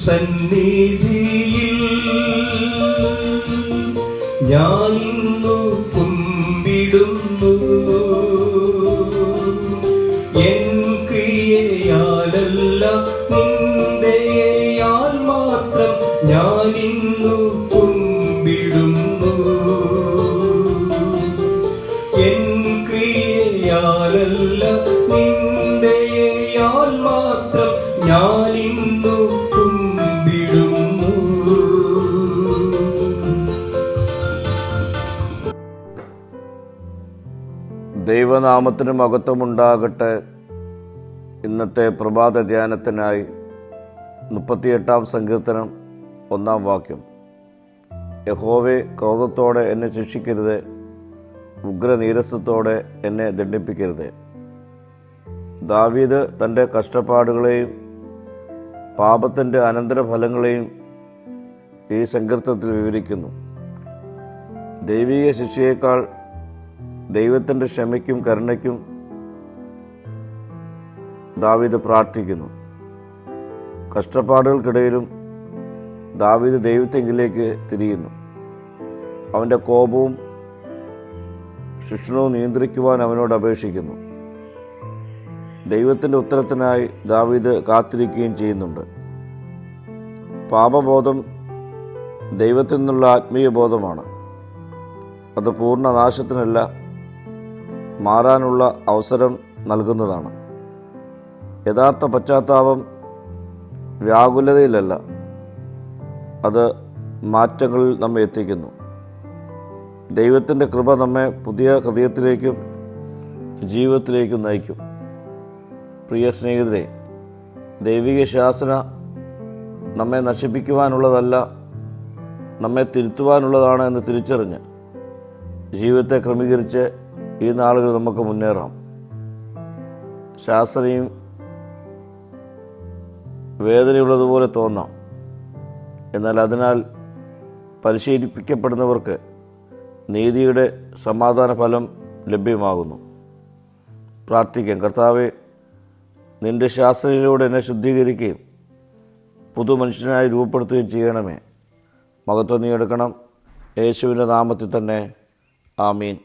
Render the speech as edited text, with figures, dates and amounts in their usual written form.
സന്നിധിയിൽ ഞാനിന്നു കുമ്പിടുന്നു. എൻ ക്രിയയാലല്ല നിന്റെയാൽ മാത്രം ഞാനിന്നു കുമ്പിടുന്നു. എൻ ക്രിയയാലല്ല നിന്റെയാൽ മാത്രം ഞാനിന്നു കുമ്പിടുന്നു. ദൈവനാമത്തിന് മഹത്വമുണ്ടാകട്ടെ. ഇന്നത്തെ പ്രഭാത ധ്യാനത്തിനായി 38-ാം സങ്കീർത്തനം 1-ാം വാക്യം. യഹോവേ, ക്രോധത്തോടെ എന്നെ ശിക്ഷിക്കരുത്, ഉഗ്രനീരസത്തോടെ എന്നെ ദണ്ഡിപ്പിക്കരുത്. ദാവീദ് തൻ്റെ കഷ്ടപ്പാടുകളെയും പാപത്തിൻ്റെ അനന്തരഫലങ്ങളെയും ഈ സങ്കീർത്തനത്തിൽ വിവരിക്കുന്നു. ദൈവിക ശിക്ഷയേക്കാൾ ദൈവത്തിൻ്റെ ക്ഷമയ്ക്കും കരുണയ്ക്കും ദാവീദ് പ്രാർത്ഥിക്കുന്നു. കഷ്ടപ്പാടുകൾക്കിടയിലും ദാവീദ് ദൈവത്തെങ്കിലേക്ക് തിരിയുന്നു. അവൻ്റെ കോപവും ശിക്ഷണവും നിയന്ത്രിക്കുവാൻ അവനോട് അപേക്ഷിക്കുന്നു. ദൈവത്തിൻ്റെ ഉത്തരത്തിനായി ദാവീദ് കാത്തിരിക്കുകയും ചെയ്യുന്നുണ്ട്. പാപബോധം ദൈവത്തിൽ നിന്നുള്ള ആത്മീയ ബോധമാണ്. അത് പൂർണ്ണ നാശത്തിനല്ല, മാറാനുള്ള അവസരം നൽകുന്നതാണ്. യഥാർത്ഥ പശ്ചാത്താപം വ്യാകുലതയിലല്ല, അത് മാറ്റങ്ങളിൽ നമ്മെ എത്തിക്കുന്നു. ദൈവത്തിൻ്റെ കൃപ നമ്മെ പുതിയ ഹൃദയത്തിലേക്കും ജീവിതത്തിലേക്കും നയിക്കും. പ്രിയ സ്നേഹിതരെ, ദൈവിക ശാസന നമ്മെ നശിപ്പിക്കുവാനുള്ളതല്ല, നമ്മെ തിരുത്തുവാനുള്ളതാണ് എന്ന് തിരിച്ചറിഞ്ഞ് ജീവിതത്തെ ക്രമീകരിച്ച് ഈ നാളുകൾ നമുക്ക് മുന്നേറാം. ശാസനയും വേദനയുള്ളതുപോലെ തോന്നാം, എന്നാൽ അതിനാൽ പരിശീലിപ്പിക്കപ്പെടുന്നവർക്ക് നീതിയുടെ സമാധാന ഫലം ലഭ്യമാകുന്നു. പ്രാർത്ഥിക്കാം. കർത്താവേ, നിന്റെ ശാസനയിലൂടെ എന്നെ ശുദ്ധീകരിക്കുകയും പുതുമനുഷ്യനായി രൂപപ്പെടുത്തുകയും ചെയ്യണമേ. മഹത്വം നീ എടുക്കണം. യേശുവിൻ്റെ നാമത്തിൽ തന്നെ. ആമീൻ.